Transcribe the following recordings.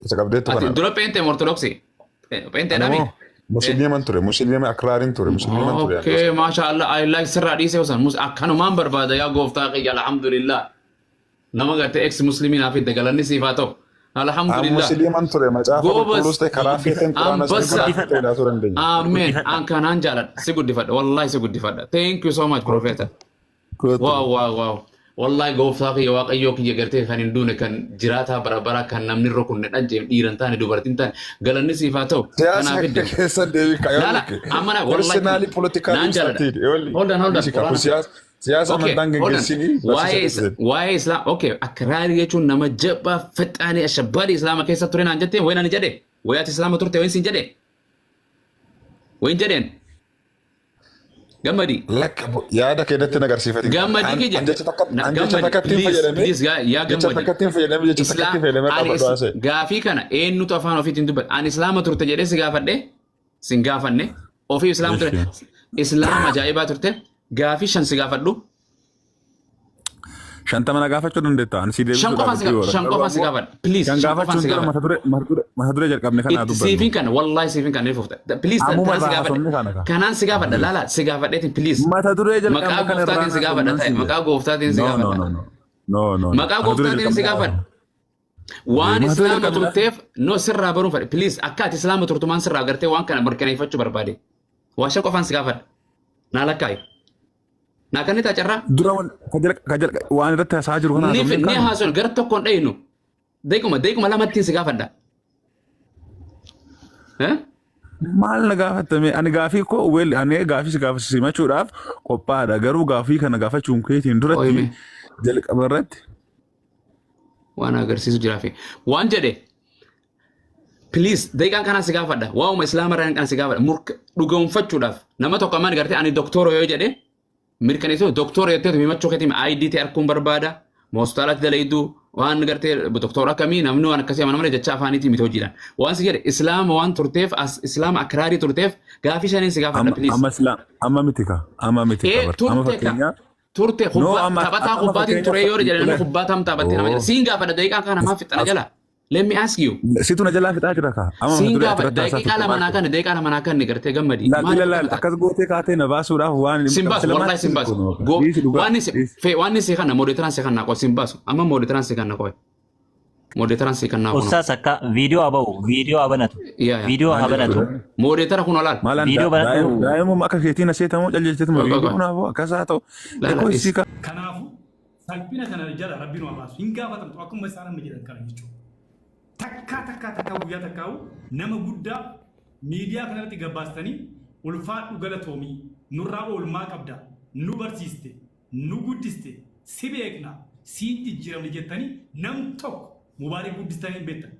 Isa qabdeettu Ati kana. dura pente ortodoksii. Pente Ani nami. moo musliiman ture, musliima akraariin ture, musliiman ture. Okay, mashallah. I like sirraa dhiisee osan. Akkanumaan barbaada yaa gooftaa qiyya alhamdulillah. Nama gartee ex musliimiin hafi dagalanni siif haa ta'u. Alhamdulillah. Musliiman ture macaafa qulqulluus ta'e karaa feeteen quraana ta'e turan deenya. Amen. An kanaan jaaladha. Si guddifadha. Wallahi si guddifadha. Thank you so much, Prophet. Wow. Wallahi gooftaa kiyya waaqayyoo kiyya gartee kan hin duune kan jiraataa bara kan namni irra kunne dhajjeem dhiiran taane dubartiin taane galanni siif haa ta'u. Siyaasa akka keessa deebii Lala, amana wallahi. Personally political Hold on. Siyaasa amantaan geggeessinii. Waa'ee Islaam, okay, akraari jechuun nama jabaa fixaanii ashabbaadii Islaama keessa ture naan jettee wayi naan jedhe. Wayi ati Islaama turte wayi siin jedhe. Wayi jedheen. Gammadi. Lakka yaada keedatti nagarsiifati. Gammadi kiyya. Anjecha takkattiin fayyadamee. Yaa Jecha takkattiin fayyadamee jecha takkattiin fayyadamee qaba dhuwaase. Gaafii kana eenyutu afaan ofiitiin dubbata. Ani Islaama turte jedhee si gaafadhe. Sin gaafanne. Ofii Islaama ture. Islaama ajaa'ibaa turte. Gaafii shan si gaafadhu. Shantama na gaafachuu dandeetta. Ani si deebisuu shan qofaan si gaafadha. Please. Kan gaafachuun dura mata duree jalqabne kana dubbatu. Siifin kana wallahi siifin kana ni fufta. Please tanaan si gaafadha. Kanaan si gaafadha. Laala si gaafadheetiin please. Mata duree jalqabne Maqaa gooftaatiin si gaafadha ta'e. Maqaa gooftaatiin si gaafadha. No. Maqaa gooftaatiin si gaafadha. Waan Islaama turteef no sirraa baruun fadhe. Please akka ati Islaama turtumaan sirraa agartee waan kana mirkaneeffachuu barbaade. Waa shan qofaan si gaafadha. Naa lakkaayi. Naa kan ni taacarraa. Dura waan irratti haasaa jiru kana ni haasoo gara tokkoon dhayinu. Deekuma lamattiin si gaafadha. Maal na gaafatame ani gaafii koo wel ani gaafii si gaafasimachuudhaaf qophaadha garuu gaafii kana gaafachuun keetiin duratti jalqaba irratti waan agarsiisu jiraafi waan jedhe please deeqaan kana si gaafadha waa'uma islaama irraa kan si gaafadha dhugoomfachuudhaaf nama tokko ammaan gartee ani doktora yoo jedhe mirkaneessuu doktora yoo ta'e himachuu keetiin ID ta'e arkuun barbaada moostaalatti dalaydu waan gartee doktora kamii namni waan akkasii amana malee jecha afaaniitii miti hojiidhaan waan si jedhe islaama waan turteef as islaama akraarii turteef gaafii shaniin si gaafadha please amma mitika amma fakkeenya turte taphataa kubbaatiin ture yoo jedhe nama kubbaataan taphattee nama jedhe siin gaafadha daqiiqaa kana maaf fixana jala let me ask you situ na jala fixaa jira ka amma siin gaafadha daqiiqaa lama naa kan gartee gammadi akkas gootee kaatee na baasuudhaaf waan simbaas wallahi simbaas waan si kana moodeetiraan si kana qo simbaas amma moodeetiraan si kana qo moodeetiraan si kana qo ustaas akka viidiyoo abanatu viidiyoo abanatu moodeetara kun olaal viidiyoo abanatu daa'imuma akka keetiin aseetamu jaljeelcheetuma viidiyoo kunaafoo akkasaa ta'u kanaafu salphina kana jala rabbiin waa baasu hin gaafatamtu akkuma isaan amma jedhan kana jechuudha. Takka guyyaa takkaa'u nama guddaa miidiyaa kanarratti gabbaastanii ulfaadhu galatoomii nurraa oolmaa qabda nu barsiiste nu guddiste si beekna siin jijjiiramne jettanii nam tokko mubaarii guddistanii beektan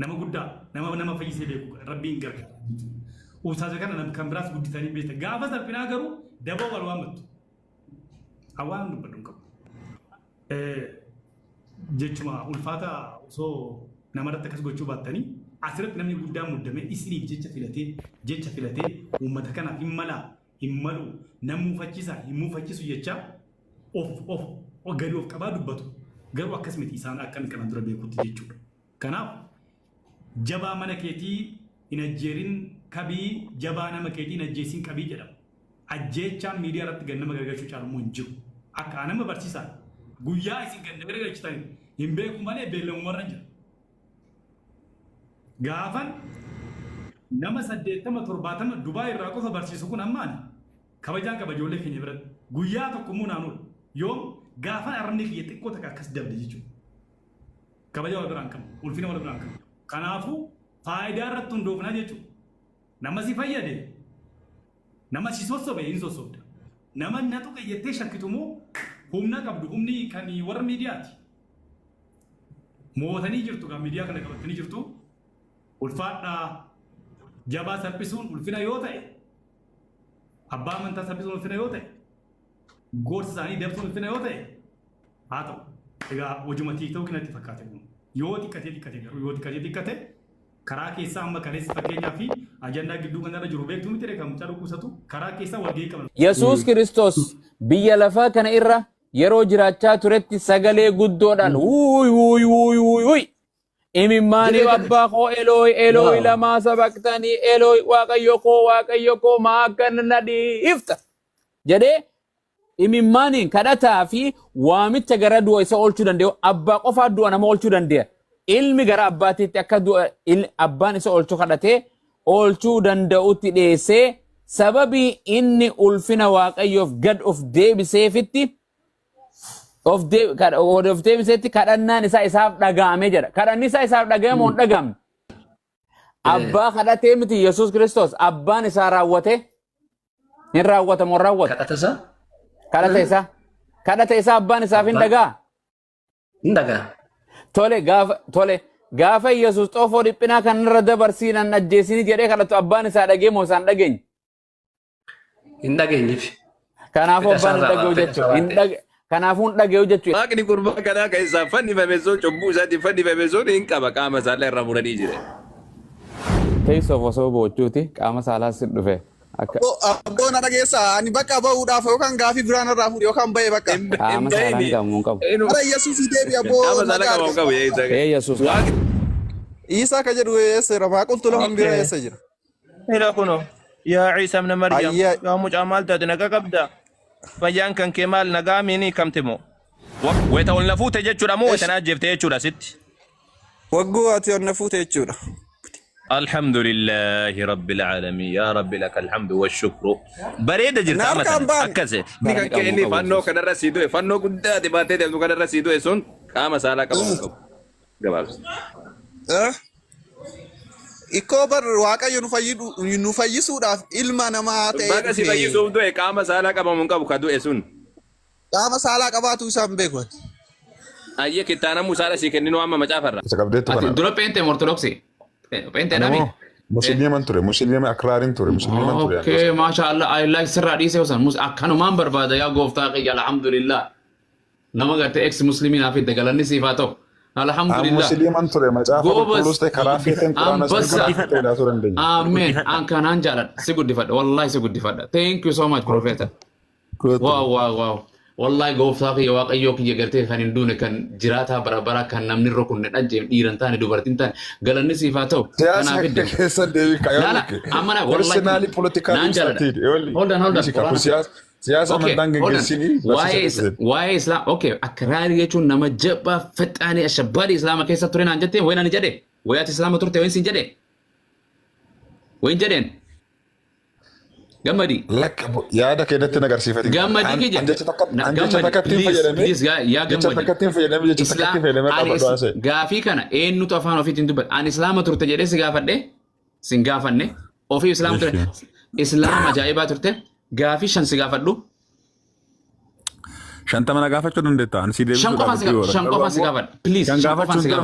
nama guddaa nama fayyisee beeku rabbiin gargaara. Ustaaza kana kan biraas guddistanii beektan gaafa salphinaa garuu daboo wal waamattu hawaan dubbadhu qabu. Jechuma ulfaata osoo namarratti akkas gochuu baattanii asirratti namni guddaan muddamee isiniif jecha filatee uummata kanaaf hin malu nam muufachiisu jecha gadi of qabaa dubbatu garuu akkas miti isaan akkan kanan dura beekutti jechuudha. Kanaaf jabaa mana keetii hin ajjeerin qabii jabaa nama keetii hin ajjeesin qabii jedhama. Ajjeechaan miidiyaa irratti gannama gargaaruu caalummoo hin jiru. Akka nama barsiisaa guyyaa isin gannama gargaarchitan hin beeku malee beellamumarra jira. Gaafan nama 80-70 Dubaay irraa qofa barsiisu kun ammaani kabajaan qaba ijoollee keenya biratti guyyaa tokko immoo naannoodha yoom gaafan arrabni kiyya xiqqoo takka akkas dabde jechuudha. Kabaja wal biraan qabu ulfina wal biraan qabu kanaafuu faayidaa irratti hundoofnaa jechuudha. Nama si fayyade nama si sossobe hin sossobda nama natu qayyattee shakkitu moo humna qabdu humni kan warra miidiyaati. Mootanii jirtu kan miidiyaa kana qabatanii jirtu ulfaadhaa jabaa salphisuun ulfina yoo ta'e abbaa amantaa salphisuun ulfina yoo ta'e gorsa isaanii dabsuun ulfina yoo ta'e haa ta'u egaa hojuma tiiktoo kanatti fakkaate kun yoo xiqqate garuu yoo xiqqate karaa keessaa amma kaleessa fakkeenyaa fi ajandaa gidduu kanarra jiru beektuu miti reekaa mucaa dhukkubsatu karaa keessaa walgahii qaban. Yesuus Kiristoos biyya lafaa kana irra yeroo jiraachaa turetti sagalee guddoodhaan wuuy imimmaanii abbaa koo Elooy lamaa sabaqtanii Elooy waaqayyo koo maa akkana na dhiifta jedhee imimmaaniin kadhataa fi waamicha gara du'a isa oolchuu danda'u abbaa qofaa du'a nama oolchuu danda'a. Ilmi gara abbaatiitti akka du'a abbaan isa oolchuu kadhatee oolchuu danda'utti dhiyeessee sababii inni ulfina waaqayyoof gad of deebiseefitti of deebiseetti kadhannaan isaa isaaf dhaga'amee jira. Kadhanni isaa isaaf dhaga'ame moo hin dhaga'amne? Abbaa kadhatee miti Yesuus Kiristoos abbaan isaa raawwate hin raawwata moo raawwata? Kadhata isaa abbaan isaaf hin dhaga'a? Hin dhaga'a. Tole gaafa Yesuus xoofoo dhiphinaa kan irra dabarsiinan ajjeesini jedhee kadhatu abbaan isaa dhagee moo isaan dhageenye? Hin dhageenyeef. Kanaafuu abbaan hin dhaga'u jechuudha. Kanaafuu hin dhaga'u jechuudha. Waaqni gurbaa kanaa kan isaa fannifame sun cubbuu isaatiin fannifame sun hin qaba qaama isaallee irraa muranii jire. Teessoof osoo bochuuti qaama saalaas hin dhufe. Abboon na dhageessa ani bakka bahuudhaaf yookaan gaafii biraan irraa fuudhe yookaan bahee bakka. Qaama saalaa hin qabu hin qabu. Bara Yesuus deebi abboo. Qaama saalaa qabu hin qabu Yesuus. Isa ka jedhu eessa jira? Maa qultu lafa bira eessa jira? Ila kuno yaa Ciisa ibn Maryam yaa mucaa maal taate nagaa qabda? Fayyaan kan kee maal nagaa miini kamte moo? Wayita ol na fuute jechuudha moo wayita na ajjeefte jechuudha sitti? Wagguu ati ol na fuute jechuudha. الحمد لله رب العالمين يا رب لك الحمد والشكر بريدة جرتا مثلا أكسي نيكا كيني فانو كان الرسيدو فانو قد تباتي دلتو كان الرسيدو يسون قام سالا قبابس Ikobar waaqayyo nu fayyisuudhaaf ilma namaa ta'e. Baga si fayyisuuf du'e qaama saalaa qabamuun qabu ka du'e sun. Qaama saalaa qabaatu isaan beeku. Ayyee kitaana musaadha si kenninu amma macaafarra. Ati dura peente ortodoksii. Peente nami. Musliiman ture, musliima akraarin ture, musliiman ture. Okay, mashallah, I like sirraa dhiisee osan akkanumaan barbaada yaa gooftaa qiyya alhamdulillah. Nama gartee ex muslimiin hafidde galanni siif haa ta'u. Alhamdulillah. Musliiman ture macaafa qulqulluus ta'e karaa feeteen quraana sirraa ture dandeenya. Amen. An kanaan jaaladha. Si guddifadha. Wallahi si guddifadha. Thank you so much, Prophet. Wow. Wallahi gooftaa qiyya waaqayyoo kiyya gartee kan hin duune kan jiraataa bara kan namni irra kunne dhajjeef dhiiran taane dubartiin taane galanni siif haa ta'u. Siyaasa keessa deebii kaayoo. Amana wallahi political strategy. Hold on. Siyaasa amantaan geggeessini. Waa'ee Islaam okay akraari jechuun nama jabaa faxaanii ashabbaadii Islaama keessa ture naan jettee wayin ani jedhe wayaati Islaama turte wayin siin jedhe wayin jedheen gammadi lakka yaada keenyatti nagarsiifati gammadi kije jecha takkattiin fayyadame yaa gammadi jecha takkattiin fayyadame qaba du'aase gaafii kana eenyutu afaan ofiitiin dubbata ani Islaama turte jedhee si gaafadhe sin gaafanne ofii Islaama ture Islaama ajaa'ibaa turte gaafii shan si gaafadhu. Shantama na gaafachuu dandeetta. Shan qofaan si gaafadha. Please. Shan gaafachuun dura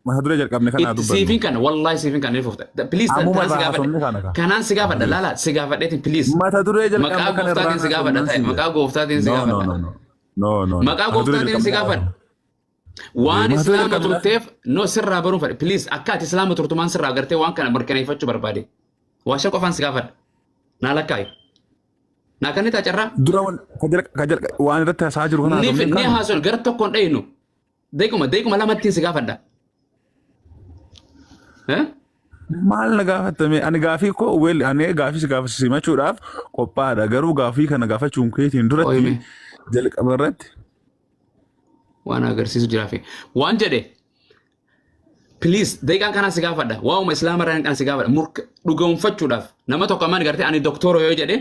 mata duree jalqabne kanaa dubbannu. Siifin kana wallahi siifin kana ni fufta. Please tanaan si gaafadha. Kanaan si gaafadha laala si gaafadheetiin please. Mata duree jalqabne kana irraa si gaafadha ta'e maqaa gooftaatiin si gaafadha. No. Maqaa gooftaatiin si gaafadha. Waan Islaama turteef no sirraa baruun fadhe. Please akka ati Islaama turtumaan sirraa agartee waan kana mirkaneeffachuu barbaade. Waa shan qofaan si gaafadha. Naa lakkaayi. Naa kan itti acarraa. Dura waan irratti haasaa jiru kana. Ni haasol gara tokkoon dhayinu. Deekuma lamattiin si gaafadha. Maal na gaafattame ani gaafii koo ani gaafii si gaafasimachuudhaaf qophaadha garuu gaafii kana gaafachuun keetiin duratti jalqaba irratti. Waan agarsiisu jiraafi. Waan jedhe. Please, deeqaan kanaa si gaafadha. Waa'uma Islaama irraa kan si gaafadha. Dhugoomfachuudhaaf nama tokko ammaan gartee ani doktora yoo jedhe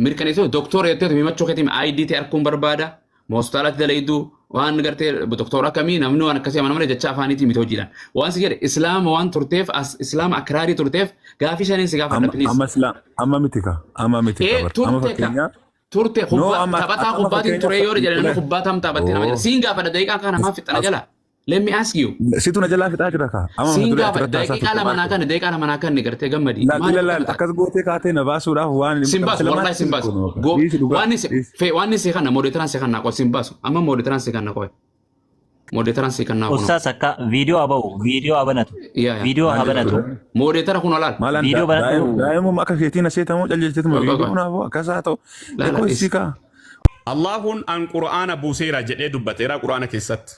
mirkaneessuu doktora yoo ta'e himachuu keetiin ID ta'e arguun barbaada. Hospitaalatti dalaydu waan gartee doktora kamii namni waan akkasii amana jecha afaaniitiin miti hojiidhaan. Waan si jedhe Islaama waan turteef Islaama akraarii turteef gaafii shaniin si gaafadha please. Amma miti ka. Amma fakkeenyaa. Turte taphataa kubbaatiin ture yoo jedhe namni kubbaa taphattee nama jedha. Siin gaafadha deeqaan kana maaf fixana jala. Let me ask you. Situ na jala fixaa jira ka. Siin gaafadha deeqaa lama naa kan gartee gammadi. Akkas gootee kaatee na baasuudhaaf waan Simbaasu wallahi simbaasu. Waan si kana moodeetaraan si kana qofa simbaasu. Amma moodeetaraan si kana qofa. Moodeetaraan si kana qofa. Ustaas akka viidiyoo abanatu. Viidiyoo abanatu. Moodeetara kun olaal. Viidiyoo abanatu. Daa'imuma akka keetiin aseetamoo calleessiteetuma viidiyoo kunaafuu akkasaa ta'u. Lakoo isii kaa. Allahun an Qur'aana buuseera jedhee dubbateera Qur'aana keessatti.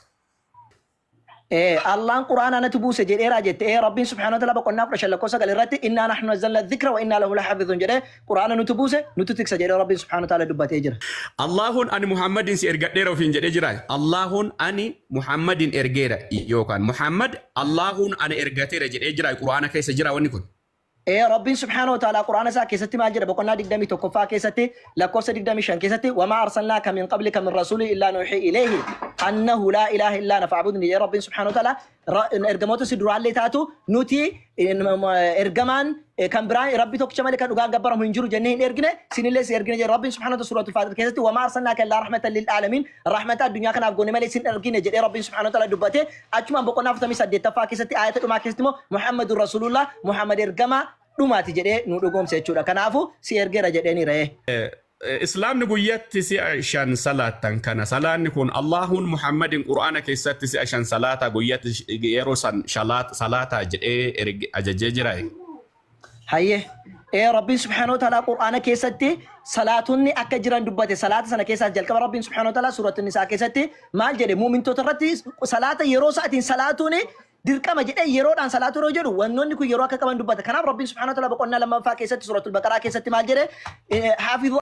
الله القرآن أنا تبوس جدير أجت ربي سبحانه وتعالى بقولنا قرش لكوسا قال رتي إنا نحن نزلنا الذكر وإنا له لحافظون جدير قرآن نتبوس نتتك سجدير ربي سبحانه وتعالى دبت يجر الله أن محمد إرجع وفين جدير الله أن محمد إرجع يوكان محمد الله أن إرجع جدير القرآن كيس جرا ونكون ربي سبحانه وتعالى قرآن سا كيستي ما جرى بقولنا دقدمي تكفى كيستي لكوسا دقدمي شان كيستي وما أرسلناك من قبلك من رسول إلا نوحي إليه أنه لا إله إلا أنا فاعبدني يا ربي سبحانه وتعالى إرجموتو سيدرو علي تاتو نوتي إرجمان كان براي ربي توك شمالك كان وقال جبرهم ينجروا جنين إرجنة سنلس إرجنة يا ربي سبحانه وتعالى سورة الفاتحة كيستي وما أرسلناك إلا رحمة للعالمين رحمة الدنيا كان أبغوني مالي سن إرجنة يا ربي سبحانه وتعالى دبته أجمع بقولنا فتمي سديت تفا كيستي آية ما كيستمو محمد رسول الله محمد إرجما dhumati jedhee nu dhugoomse jechuudha. Kanaafu si ergeera jedheeni ra'ee. Islaamni guyyatti si shan salaatan kana salaanni kun Allahuun Muhammadin Qur'aana keessatti si shan salaata guyyatti yeroo san salaata jedhee ajajee jira. Hayyee Rabbiin subhaanahu wa ta'ala Qur'aana keessatti salaatonni akka jiran dubbate salaata sana keessatti jalqaba Rabbiin subhaanahu wa ta'ala suuraa Nisaa keessatti maal jedhe muumintoota irratti salaata yeroo sa'aatiin salaatuuni dirqama jedhee yeroodhaan salaatu yeroo jedhu wannoonni kun yeroo akka qaban dubbata. Kanaaf Rabbiin subhaanahu wa ta'ala boqonnaa lammaffaa keessatti suuratul Baqaraa keessatti maal jedhe haafizuu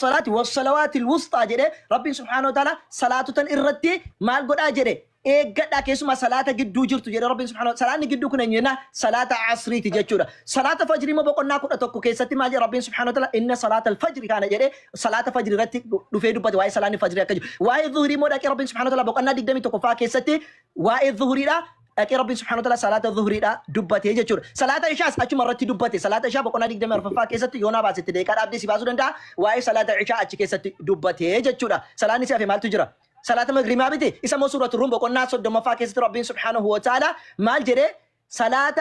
salaati wassalawaati alwusxaa jedhe Rabbiin subhaanahu wa ta'ala salaatutan irratti maal godhaa jedhe eeggadhaa keessumaa salaata gidduu jirtu jedhe Rabbiin subhaanahu wa ta'ala salaanni gidduu kun eenyuuna salaata asriiti jechuudha. Salaata fajrii immoo boqonnaa 11 keessatti maal jedhe Rabbiin subhaanahu wa ta'ala inna salaata alfajri kana jedhe salaata fajrii irratti dhufee dubbate waa'ee salaanni fajrii akka jiru. Waa'ee zuhurii immoo dhaqee Rabbiin subhaanahu wa ta'ala boqonnaa 21 faa keessatti waa'ee zuhuriidha dhaqee Rabbiin subhaanahu wa ta'ala salaata zuhuriidha dubbate jechuudha. Salaata ishaas achuma irratti dubbate salaata ishaa boqonnaa 24 faa keessatti yoonaa baasetti deeqaa dhaabdee si baasuu danda'a waa'ee salaata ishaa achi keessatti dubbate jechuudha. Salaanni si hafe maaltu jira? صلاة المغرب ما بدي اسمه سورة الروم بقولنا صد ما فاكس ربنا سبحانه وتعالى ما الجري صلاة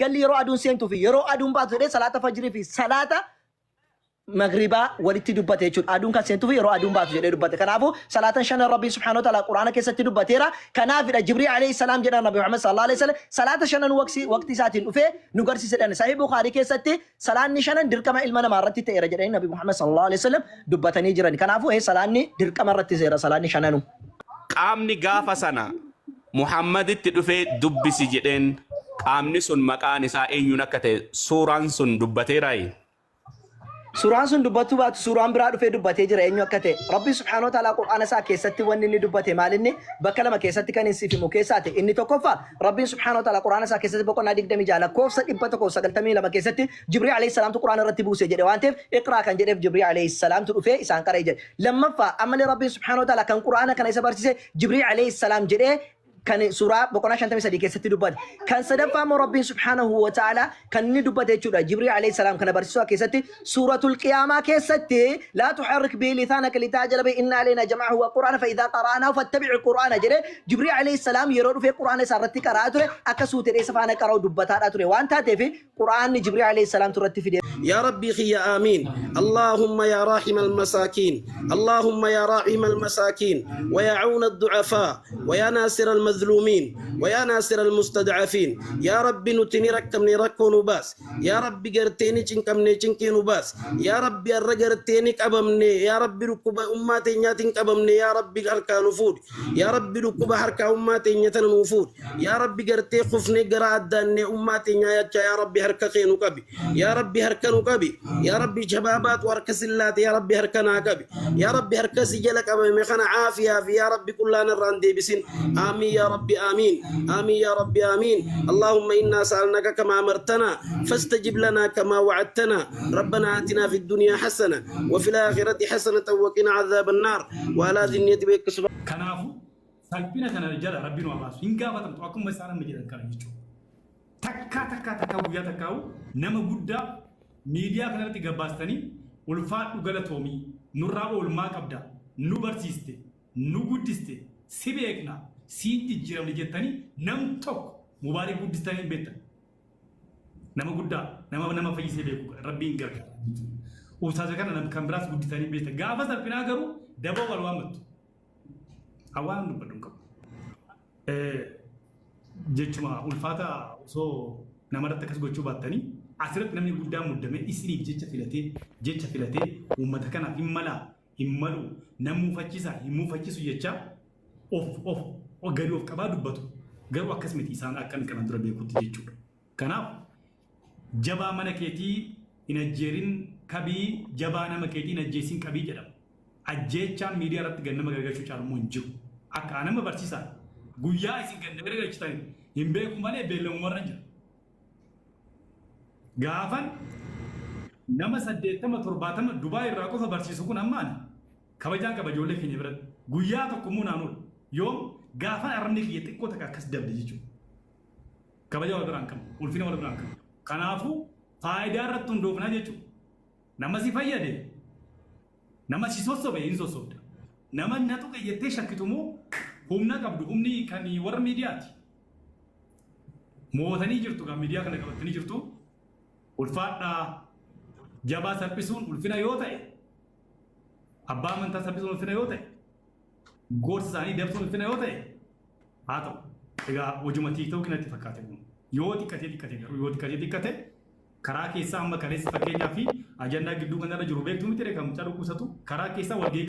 قل يرو أدون سينتو في يرو أدون بعد صلاة فجر في صلاة مغربا ولتي دبته يجود أدون كان سينتو في يرو أدون بعد جري دبته كنافو صلاة شان ربنا سبحانه وتعالى القرآن كيسة دبته را كنافي جبريل عليه السلام جنا النبي محمد صلى الله عليه وسلم صلاة شان وقت ساعتين وفي نقرس سيدنا صحيح بخاري كيسة صلاة نشان درك ما علمنا مرتي تيرا جري النبي محمد صلى الله عليه وسلم دبته نيجرا كنافو هي صلاة درك مرتي زيرا صلاة نشانو qaamni gaafa sana Muhammaditti dhufee dubbisi jedheen qaamni sun maqaan isaa eenyuun akka ta'e suuraan sun dubbateeraayi. Suuraan sun dubbatu baatu suuraan biraa dhufee dubbatee jira eenyu akka ta'e Rabbi subhaanahu wa ta'ala Qur'aana isaa keessatti wanni inni dubbate maalinni bakka lama keessatti kan inni sifimu keessaati inni tokkoffaa Rabbi subhaanahu wa ta'ala Qur'aana isaa keessatti boqonnaa 26 lakkoofsa 192 keessatti Jibriil alayhi salaamtu Qur'aana irratti buuse jedhe waan ta'eef iqraa kan jedheef Jibriil alayhi salaamtu dhufee isaan qaree jedhe lammaffaa ammallee Rabbi subhaanahu wa ta'ala kan Qur'aana kana isa barsiise Jibriil alayhi salaam jedhee kan surah boqonnaa 53 keessatti dubbate kan sadaffaa moo Rabbiin subhaanahu wa ta'ala kan inni dubbate jechuudha Jibriil alayhi salaam kana barsiisuu keessatti suuratul qiyaamaa keessatti la tuharrik bi lisaanaka litajala bi inna alayna jam'ahu wa qur'ana fa idha qara'nahu fattabi' qur'ana jedhe Jibriil alayhi salaam yeroo dhufee qur'aana isaa irratti qaraa ture akka suutee dheessa faana qara'u dubbataadha ture waan taateef qur'aanni Jibriil alayhi salaam turratti fide يا ربي خي آمين اللهم يا راحم المساكين اللهم يا راحم المساكين ويا عون الضعفاء ويا ناصر المظلومين ويا ناصر المستضعفين يا ربي نتني ركبني ركون باس يا ربي قرتيني چنكمني چنكينو باس يا ربي الرقرتيني قبمني يا ربي ركوب أماتي نياتين قبمني يا ربي هركا نفود يا ربي ركوب هركا أماتي نياتين نفود يا ربي قرتي خفني قرأت داني أماتي نياتك يا ربي هركا خينو قبي يا ربي هركا نقبي يا ربي شبابات واركس اللات يا ربي هركنا قبي يا ربي هركس جلك أبي مخنا عافية في يا ربي كلنا الراندي بسن آمين يا ربي آمين آمين يا ربي آمين اللهم إنا سألناك كما أمرتنا فاستجب لنا كما وعدتنا ربنا آتنا في الدنيا حسنة وفي الآخرة حسنة وقنا عذاب النار وعلى ذنية بك سبحانه كنافو سالبينا كان رجال ربنا وباس إنك فتم تأكل مسألة مجرد كلام يجوا تكا ويا تكاو نما جدا ميديا كانت تجباستني والفات وقالتهمي نرابو الما كبدا نبرسيستي نقدستي سبيكنا سيدي جيرام لجتاني نم توك مبارك قدستاني بيتا نما قدا نما فيسي بيكو ربي انقرك وسازا كان نم كامبراس قدستاني بيتا غافا سالبينا غرو دبا والوامت awaan dubbadun qabu jechuma ulfaata osoo namarratti akkas gochuu baattanii asirratti namni guddaan muddamee isiniif jecha filatee uummata kanaaf hin malu nan muufachiisa hin muufachiisu jecha of gadi of qabaa dubbatu garuu akkas miti isaan akkan kanan dura beekutti jechuudha. Kanaaf jabaa mana keetii hin ajjeerin qabii jabaa nama keetii hin ajjeesin qabii jedhama. Ajjeechaan miidiyaa irratti gannama gargaarchuu caalummoo hin jiru. Akka nama barsiisaa guyyaa isin gannama gargaarchitan hin beeku malee beellamumarra jira. Gaafan nama 80-70 Dubaay irraa qofa barsiisu kun ammaan kabajaan kabajoolee keenya biratti guyyaa tokko muunaan oolu yoom gaafan arrabni kiyya xiqqoo takka akkas dabde jechuudha. Kabaja wal biraan qabu, ulfina wal biraan qabu. Kanaafuu faayidaa irratti hundoofnaa jechuudha. Nama si fayyade, nama si sossobe hin sossobda. Nama natu qayyattee shakkitu moo humna qabdu, humni kan warra miidiyaati. Mootanii jirtu kan miidiyaa kana qabatanii jirtu. Ulfaadhaa jabaa salphisuun ulfina yoo ta'e, abbaa amantaa salphisuun ulfina yoo ta'e, gorsa isaanii dabsuun ulfina yoo ta'e, haa ta'u. Egaa hojuma tiiktook natti fakkaate kun yoo xiqqate karaa keessaa amma kaleessa fakkeenyaa fi ajandaa gidduu kanarra jiru beektu miti kan mucaa dhukkubsatu karaa keessaa walgahii